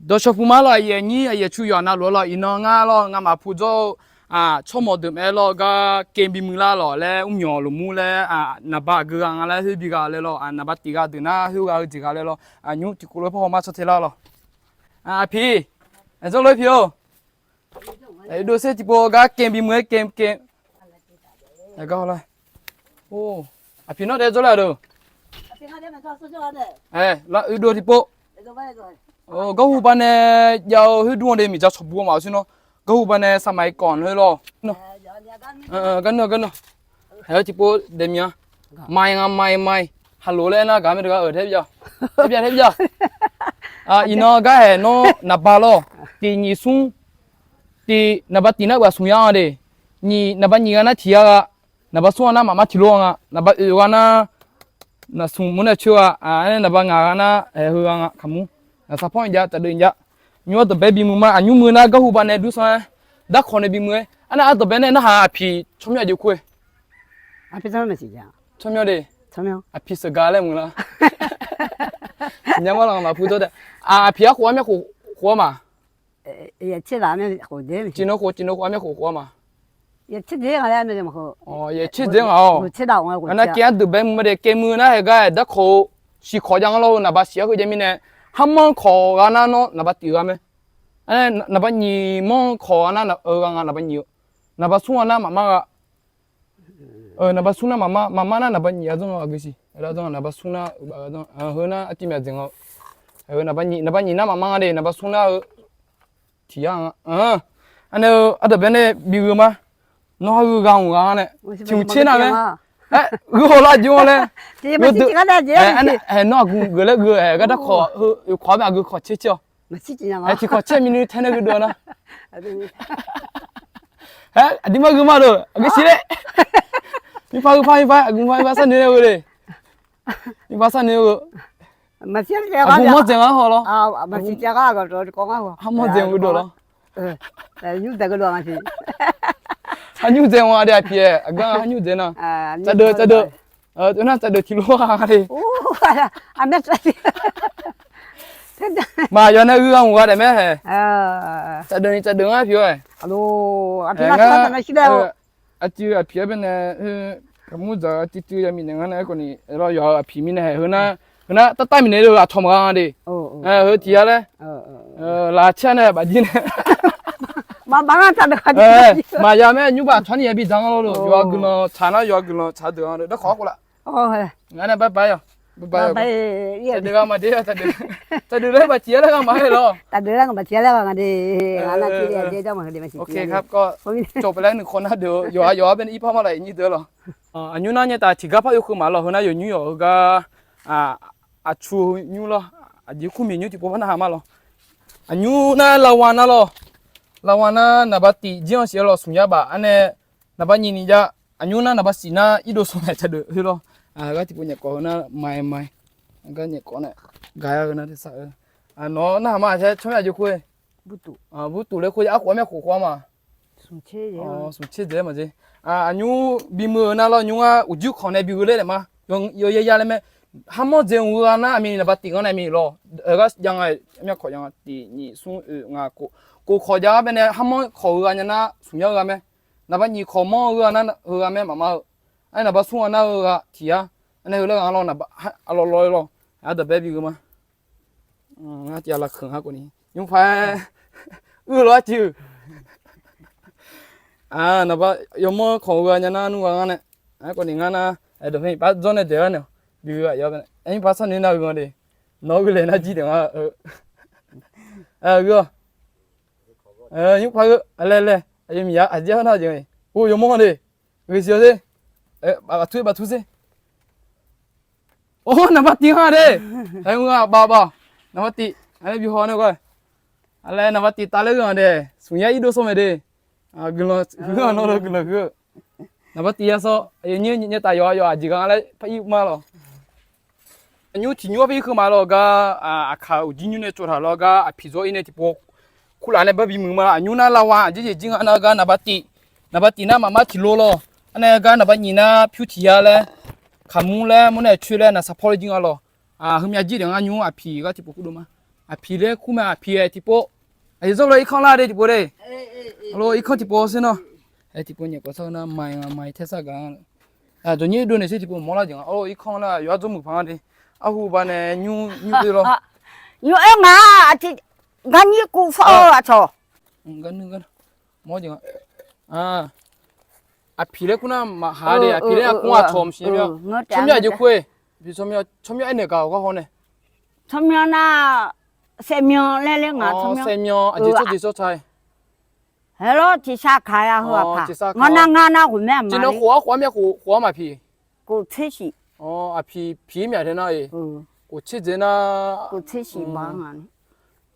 多少户嘛了也你也出远那罗了，一弄啊了，俺嘛铺着超毛的买了个煎饼木啦了嘞，苗了木嘞那把个俺来是比较来了那把地个的那是个几个来了牛地咕噜跑嘛出去了了皮，做来皮哦，都是这波个煎饼木煎，那个好了，哦，皮那得做来了，那都这波。ก็หูปันเนี่ยยาวให้ดวงเดมีจะชอบบัวมาสิเนาะก็หูปันเนี่ยสมัยก่อนเลยหรอเนาะกันเนาะเฮ้ยจิโปเดมีอ่ะไม่ฮัลโหลเลยนะการไม่ได้ก็เทปยาอีน้องก็เห็นเนาะนับบาลตีนี่ซุงตีนับตีนับว่าสุญญาเดนี่นับนี่กันนะที่อ่ะนับส่วนนะมาที่ลงอ่ะนับอยู่กันนะซุงมันเนี่ยชัวเนี่ยนับงานนะหัวงานขมุสะพอนยาแต่เดินยาญัวตัวเบบีมือมาอันยูมือนะก็หูบานเนี่ยดูสิดักคนเนี่ยบีมืออันนั้นตัวเบนเนี่ยน่าหาผีชมยาอยู่คุยพี่ทำไม่สิจ้าชมยาดิผีสกาเลยมึงละยังว่าเรามาพูดตัวเด็ผีหัวไม่หัวมา吃拉面好点จิโน่หัวไม่หัวมา吃这个拉面怎么好吃这个哦吃到我那แกตัวเบนมือเด็กแกมือนะเฮ้ยก็ดักเขาสีขอยังเราหน้าบ้านเสียเขาจะมีเนี่ยฮัมมอนขอกันนะเนาะนับตีกันไหมอันนี้นับยี่มอนขอกันนะกันนับยี่นับส่วนนะมาก็นับส่วนนะมานะนับยี่อะไรก็สิอะไรก็นับส่วนนะเฮ้ยนะที่มีอะไรนับยี่นะมาเลยนับส่วนนะที่ยังอันนี้อันเดียวเนี่ยบิวมาน้องก็กังวลเนี่ยชิวเช่นอะไรกูหัวเราะจังเลยไม่ใช่กันได้จ้ะน้องกูเลยก็ได้ขอแบบกูขอเชี่ยวไม่ใช่จริงๆที่ขอเชี่ยวมีนู่นแทนกูด้วยนะดีมากกูมาดูกูสิเลยมีฟ้ากูสั่นเนี่ยกูเลยมีฟ้าสั่นเนี่ยกูไม่ใช่จ้ะกูมั่วจังอ่ะเหรอไม่ใช่จ้ะก็ตัวก้องอ่ะมั่วจังกูดูเหรอแต่ยุ่งแต่ก็ดูไม่ใช่ฮันยูเจงว่าเดี๋ยวพี่ก็ฮันยูเจนะจะเดือตัวนั้นจะเดือที่รู้อะไรโอ้อันนั้นมาย้อนให้รู้ว่าได้ไหมจะเดือพี่ฮัลโหลอันนั้นไม่ใช่แล้วพี่เป็นขมุจะติดยามีหนึ่งอันนั้นคนนี้เราอยู่พี่มีเนี่ยเฮ้ยนะตั้งแต่มีเนี่ยเราทำงานดิเฮ้ยที่อะไรลาเช่นเนี่ยแบบนี้เนี่ยมาอย่าแม่ยูบ้านฉันยังพี่จังเลยอยู่กันเนาะฉันน่ะอยู่กันเนาะฉันเดือดเลยแล้วขอกูละงั้นเนี่ยไปอ่ะไปจะเดือดมาเดี๋ยวจะเดือดเลยมาเจี๋ยแล้วก็มาให้รอจะเดือดแล้วก็มาเจี๋ยแล้วก็ดีงั้นนะที่เดี๋ยวจะมาเดี๋ยวมาเจี๋ยโอเคครับก็จบไปแล้วหนึ่งคนนะเดี๋ยวอยู่เป็นอีพ่อมาอะไรนี่เดือดหรออันยูนั่นเนี่ยแต่ที่กับพ่ออยู่คือมาหรอเฮ้ยนะอยู่นิวยอร์กก็ชูนิวหรออยู่คู่มีนิวที่พ่อมาหามาหรออันยูนั่นละวันน่ะหรอเราว่านะนับตีจีนเสียเราสุญญาบะอันนี้นับยี่นี่จะอันยูนะนับสีน่ะอีโดสุญญาจะเดือดหรอก็ที่ปุ่นเนี่ยก่อนนะไม่ก็เนี่ยก่อนเนี่ยกายกันนะที่สักน้องน่ามาใช่ช่วยอยู่คุยบุตุเลยคุยขวาไม่ขวามาสุเชี่ยสุเชี่ยเดี๋ยวมาจีอันยูบีมือนะเรายูว่าอุจุของในบิวเลยมายเยอะเลยไหมฮัมมอเจงวัวนะมีนับตีกันไหนมีรอก็ยังไงไม่ขอยังตีนี่สุ่งากูขอจะเป็นเนี่ยฮัมมอขอกันนะสุญญากันไหมนับยี่ขอมอกันนะกันไหมมาไอ้นับส่วนนะที่อ่ะอันนี้เรื่องอะไรนับอะไรลอยเดี๋ยวเบบี้กันมางั้นจะละขึ้นฮะคนนี้ยุ่งไปร้อยจิ๋วนับยมขอกันนะนู่นกันเนี่ยไอ้คนนี้งั้นนะเดี๋ยวพี่ป้าจอนเนี่ยเดี๋ยวเนี่ยบิวอ่ะยอมเนี่ยไอ้ป้าสันนี่น่ากันดิน้องก็เลยน่าจีเดี๋ยวก็ยุ่งไปก็อะไรไอ้มีอาจจะน่าจังเลยโอ้ยมองดิวิเศษดิบาทุสิโอ้นับตีห้าดิไอ้มึงบ้านับตีอะไรบิวเนี่ยก็อะไรนับตีตาเลือกดิสุญญาอีโดสมัยดิกุลโนโรกุลก็นับตีอ่ะซะไอ้เนี่ยตายอยู่จีกันอะไรไปอีกมาหรอยูที่ยูไปคือมาหรอก็ข้าวจีนเนี่ยจุดหาหรอก็พิโซอินเนี่ยที่พวกคุลาเนี่ยแบบมีมือมาอันยูน่าลาวาจริงๆอันนั้นก็นับตีน่ะมาที่โลโลอันนั้นก็นับยี่น่ะพิวที่อะไรขามูเลยมันเนี่ยช่วยเลยนะซัพพอร์ตจริงๆอ่ะหึมยาจีเดี๋ยวอันยูพี่ก็ที่พวกดูมา啊皮嘞苦嘛皮哎地波，哎做了一康拉的地波嘞，咯一康地波是喏，哎地波你个啥呢买太啥干，啊昨天多那些地波没啦讲，哦一康啦要做木房的，啊后边呢牛的咯，有哎嘛，这俺你姑父啊操，个，没讲，啊。啊皮嘞苦那嘛哈的啊皮嘞啊苦啊冲是没有，冲面就亏，比如冲面那个我好呢。他们那三苗来来啊，他们。三苗啊，几做菜？哎咯，这啥开呀？好吧？我那后面嘛。今天花面花嘛皮。过菜系。哦，啊皮面的那诶。过吃的那。过菜系嘛啊。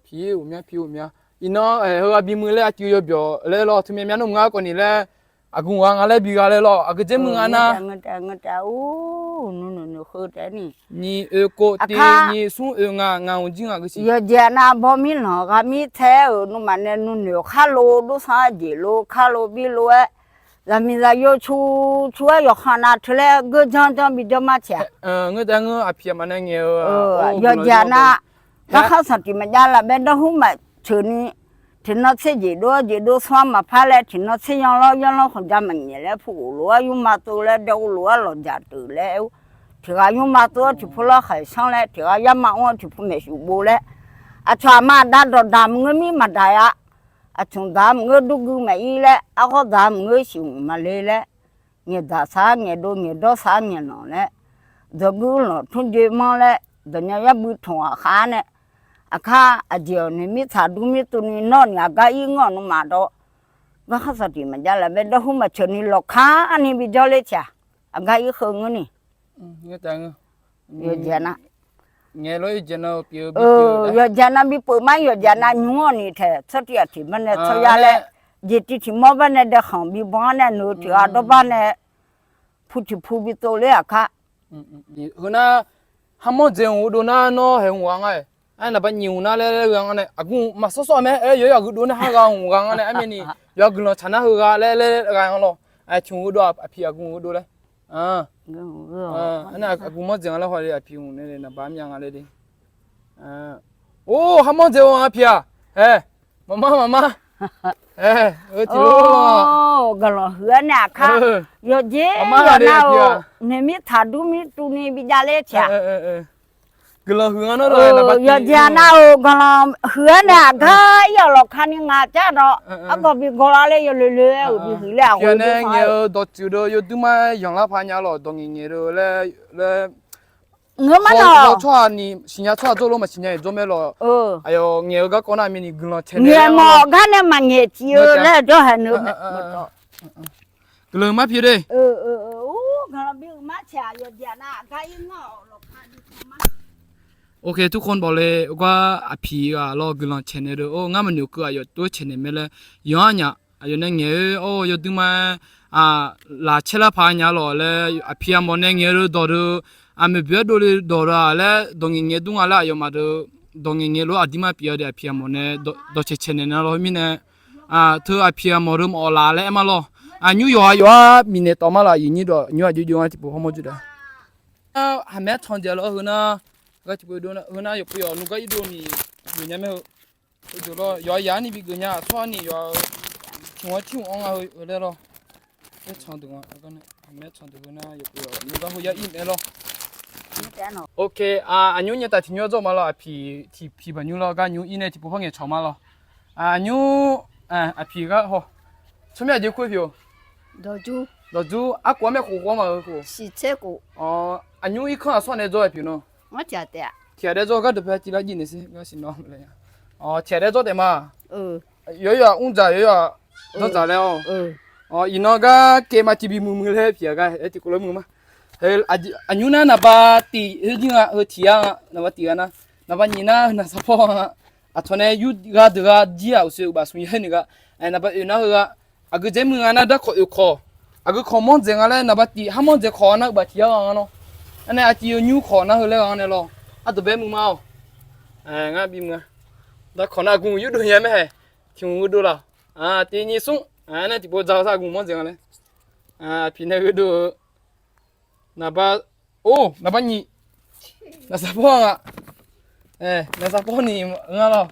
皮后面。伊那哎，好啊，比木嘞就要表来咯，他们弄啊，过年嘞。啊，公王啊来比个来咯，啊个节目啊那。哦，no，好的呢。你过的你送俺我经啊个是。要讲那包米咯，俺米菜哦，侬嘛那侬牛卡路都三几路，卡路比路哎，咱们在要出要看那出来个张比较嘛钱。我等我啊皮嘛那牛。要讲那好啥地嘛家了，别到后面车呢。听到吃几多酸嘛怕嘞，听到吃养老好家门年嘞，铺路用嘛多嘞，掉路老家多嘞，这个用嘛多就铺了海上嘞，这个也嘛我就铺没修补嘞，啊，穿嘛打到咱们米嘛打呀，啊，从咱们都够没嘞，啊，好咱们修嘛来嘞，你打啥你到啥你弄嘞，这个了，从这忙嘞，人家也不同啊看嘞。啊卡啊叫你米查都米都你弄你啊个一我弄嘛到，我好啥地嘛家了，别到后面叫你落卡，啊你比较来吃，啊个一喝我呢，我等有钱呐，伢老有钱了，有钱呐比不买有钱呐，我呢噻，出点提么呢，出下来，一提提毛吧呢的行比帮呢，弄提啊多吧呢，铺比多了啊卡，后那还没这样，我都那很旺哎。哎，那把牛拿来个呢？阿公马说说没？哎，要个多呢，还个我讲呢，哎面呢，要个了，查那个来个咯，哎，听我多啊，皮阿公我多嘞，那阿公么这样了，好嘞，皮我那把面啊来的，哦，还没这样啊皮啊，哎，妈妈，哎，我听哦，个了喝呢，看，有钱有那你米他都米都你比较来吃。个了喝那了，要讲那个了喝呢，他要了看你俺家的，啊个比过来了要溜，比喝了。现在要到酒了，要多买养老盘呀了，当年了来。我们呢？我错你新年错做了嘛，新年也做没了。哎呦，你个讲那面你跟了钱。你嘛看那嘛眼睛来就很牛没到。个了嘛皮的。看了比嘛吃要讲那，他一咬了看你什么。โอเคทุกคนบอกเลยว่าอภิอ่ะรอกันลองเชนเนอร์โอ้งามันอยู่ก็อยู่ตัวเชนเนอร์ไม่เลยย้อนเนี่ยอยู่ในเงี้ยโอ้อยู่ตรงมาลาเชลพาเนี่ยหรอเลยอภิอ่ะมันในเงี้ยรู้ดอรู้ไม่เบื่อดูเลยดอรู้แล้วตรงเงี้ยตรงอะไรอยู่มาดูตรงเงี้ยรู้อดีมาเปียเดียอภิอ่ะมันเนี่ยดอเชนเนอร์หรอมีเนี่ยเธออภิอ่ะมันรู้มาลาแล้วมาหรอนิวยอร์กมีเนี่ยต่อมาละยี่นี่ดอนิวยอร์กอยู่ที่พวกเขามาจุดอ่ะหาแม่ทอนเจอแล้วนะก็ที่ไปดูนะน่าอยู่ไปอยู่ลูกก็อยู่นี่อยู่เนี่ยไม่ดูแล้วย้อยยานี่บีกันเนี่ยช่วงนี้ย้อยชิวอ่ะเลยหรอไม่ช่างตัวก็เนี่ยไม่ช่างตัวน่าอยู่ไปอยู่ลูกก็หัวอิ่มเลยหรอโอเคอันนี้เนี่ยแต่ที่เนี่ยจะมาแล้วพี่บันยูแล้วก็ยูอีเนี่ยที่พวกเขาเนี่ยชอบมาแล้วยูพี่ก็โหชอบ咩就贵票老朱过咩火锅嘛火洗菜锅อันยูอีข้าวส่วนไหน做的票呢我觉得。铁的做个都不要记了，你那是我是孬了呀。铁的做的嘛。我咋都咋了？伊那个给嘛 TV 木嘞皮个，这过来木嘛。牛那把地，和铁啊，那把地啊，那把你那啥破啊？从那有个这个地啊，是把属于那个，那把那个个这木啊，那都靠，个靠门这个嘞，那把地，他们这靠那把铁啊喏。อันนี้อาจจะยูขอนะเฮเลยอันนี้หรอตัวเบมึงมางั้นบีมึงแต่ขอนะกูยูดูยังไม่เหรอที่มึงดูละตีนี้ส่งนี่ที่พอจะเอากูมั่งจังเลยพี่เนี่ยก็ดูนับว่าโอ้นับว่านี่นับสับพวง那啥包你俺了，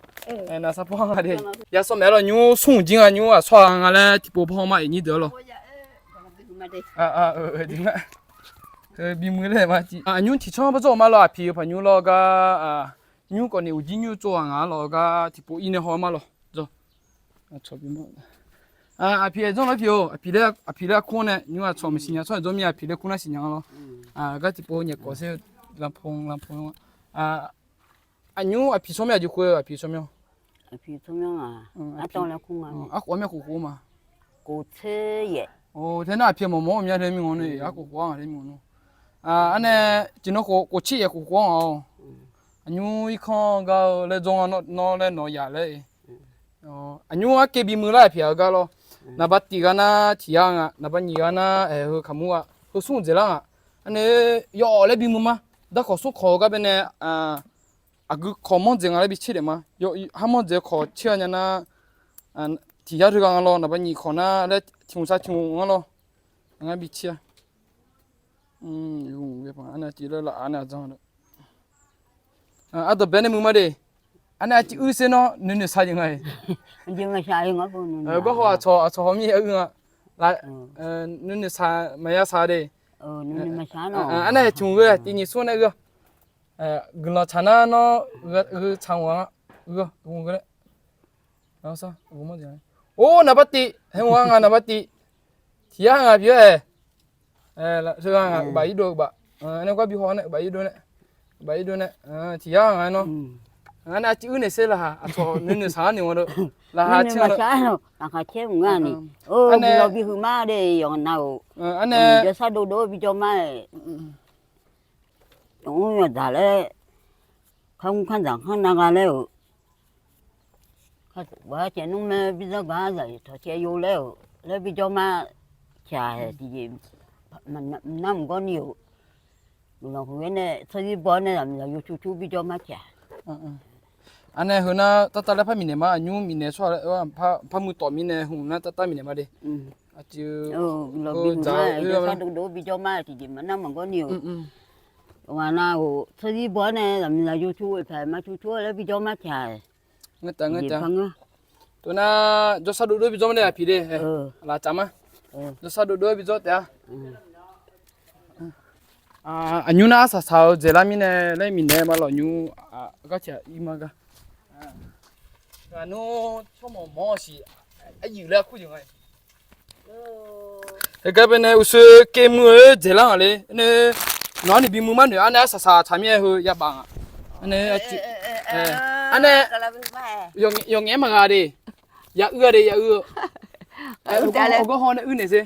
那啥包俺的，也说买了牛送金啊牛啊，刷俺来不跑嘛，你得了。对了，比没来嘛，牛提倡不做嘛了，皮朋友了个牛个牛筋牛做俺了个，提不一年好嘛了，走，操皮毛。皮种了皮哦，皮了空呢，牛啊操没新疆，操做咩皮了空那新疆了，个提不你搞些蓝碰牛皮上面就会皮上面。皮怎么样啊？当然空啊。我们火嘛。过车耶。天那皮毛毛面人民我呢，火光人民我。安呢，今朝火气也火光哦。牛一看个来种拿来拿牙嘞。牛给比没来皮个咯，那把地个那提啊，那把你个那和卡木啊，和送子了啊。安呢要来比没嘛？那可送考个边呢个考么子啊？比吃的嘛？有还么子考吃人家那提下这个咯，那把你考那来听啥听我咯，俺比吃。用别怕，俺那提了俺那这样的。都别的没么的，俺那就二十喏，你啥情况？就我下我不能。不好炒后面来你啥没有啥的。你没啥喏。俺那听个，对你说那个。跟老长那长王我个嘞，然后啥，我么讲？那把地，很旺啊，那把地，提啊，比这个把一多吧，那个比好呢，把一多呢，提啊，那就那些了哈，操，你啥呢我都，那还吃了，那还吃不完呢，老比好嘛的，用那，这啥都比较慢。我咋嘞？看长看那个嘞，我见侬们比较干子，他些有嘞，那比较嘛，吃的，那么个牛，然后呢，自己包呢，咱们有出比较嘛吃。安尼后那他来拍米呢嘛，牛米呢出来，拍木稻米呢，红那他米呢嘛的。就。老比嘛，有啥都比较嘛，自己嘛那么个牛。ว่าน่าโหสดีบ่เนี่ยลำละอยู่ช่วยแผ่มาช่วยแล้วพี่จอมมาแช่งั้นจังตัวน่ะจอสะดุดพี่จอมเนี่ยพี่เด้ลาจำอ่ะจอสะดุดพี่จอมแต่อันยูน่าสาวเจลามีเนี่ยเลยมีเนี่ยมาหล่อยูก็เฉยอีมากะอันนู้ชั่วโมงมอสิอยู่แล้วคู่ยังไงก็เป็นเนี่ยอุศเกมมือเจลาเลยเนี่ยน้องนี่บีมือมันเนี่ยอันนี้สาวๆทำยังไงยาบังอ่ะอันนี้ยองเงี้ยมากะดิยาดิยาก็ฮอนเนี่ยสิ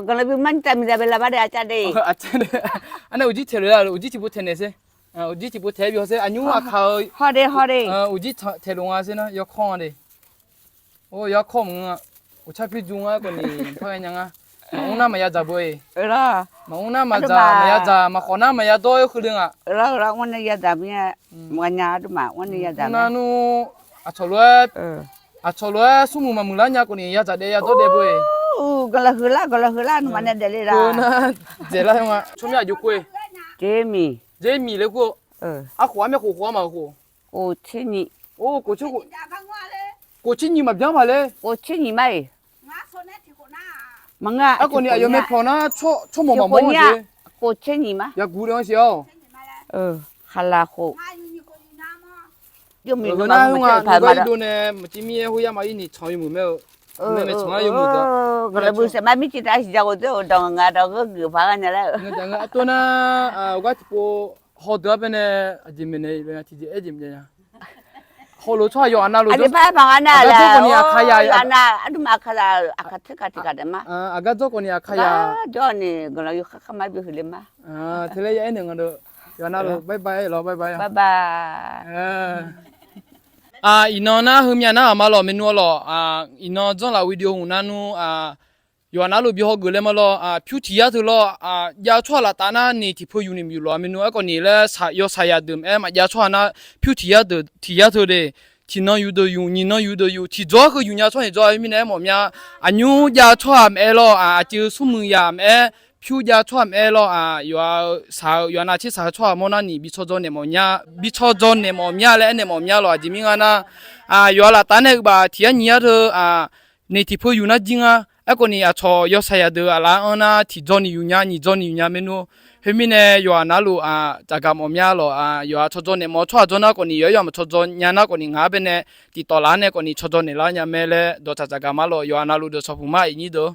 ก็เลยมันจะมีแต่เวลาบ้านอาจารย์ดิอาจารย์อันนี้อุจิเทเลยอุจิที่พูดเทนสิอุจิที่พูดเทบิเขาสิอันนู้เขาฮอดอุจิเทลงอ่ะสินะยาข้องดิยาข้องมึงอ่ะอุชาพิจุงอ่ะคนนี้เพราะยังอ่ะมาน่ามาอยากจะบ่อยล่ะมาน่ามาจะมาอยากจะมาขอน่ามาอยากตัวคือเรื่องอ่ะล่ะวันนี้อยากจะเนี่ยวันนี้ดูมาวันนี้อยากจะนั่นนู่ชลวยสมุมามุลาเนี่ยคนนี้อยากจะเดียตัวเดียบ่อยก็ละคือละมันเดลิล่ะเจล่าว่าช่วงนี้อยู่คุยเจมี่เลยกูขวาไม่ขวามากูโอ้ชินี่กูชินี่มาเบี้ยมาเลยโอ้ชินี่ไม่มังอ่ะคนนี้ยังไม่พอนะชั่วโมงมาโมงสิโคชินี่มาอยากกูเรื่องเสียวฮัลลาโคยังมี那那个呢，今年会要买一年长鱼没有？妹妹从来有没得？ก็เลยบุษบามิจิตาสิจากตัวดองงาดองก็คือพากันแล้วงั้นตัวน่ะว่าที่พอฮอดแบบเนี่ยจิมเนี่ยเป็นที่จิมเนี่ยฮอลช่วยอยู่อันนั้นรู้จักอันนี้พาพังอันนั้นแล้วอันนั้นอันนั้นขยายอักขระที่กันมาอากาศก็เนี่ยขยายจอนี่ก็เลยอยู่ข้างมาบิวเลยมาทีละอย่างหนึ่งกันดูอยู่อันนั้นบายบายรอบายบายอีนอน่าหืมยาน่ามาหล่อเมนูหล่ออีนอจ้องเราวิดีโอหุ่นนั่นนู่อยู่อันนั้นเราบิวเขาเกลือมาหล่อผิวที่ยาตัวหล่อยาชั่วละตาน่านี่ที่พูดอยู่นี่มีหล่อเมนูก็นี่แหละยาสายดื่มมายาชั่วน่ะผิวที่ยาตัวเดที่น้องอยู่ตัวอยู่นี่น้องอยู่ตัวอยู่ที่จ้าก็อยู่ยาชั่วนี่จ้ามีเนี่ยหมอมีอันยูยาชั่วหล่อจื้อสมุนยา ဖြူကြချွမ်အဲလောရွာစာရွာနာချစ်စာချွမ်မနာနီဘီချောဇောနေမောညာဘီချောဇောနေမောမြလဲအနေမောမြလောဒီမင်းကနာရွာလာတန်းနေပါတီညရနေတီဖိုယူနာဂျင်းအကောနီအချောယောဆယာဒအလာအနာတီဂျောနီယူညာနီဂျောနီယူညာမနုဟမီနေရွာနာလူဂျာကမောမြလောရွာချောဇောနေမောချွာဇောနာကောနီရွာမချောဇောညာနာကောနီငါပဲနေတီတော်လာနေကောနီချောဇောနေလာညာမဲလဲဒေါ်ဂျာကမလောရွာနာလူဒေါ်ဆဖူမအင်းနီဒေါ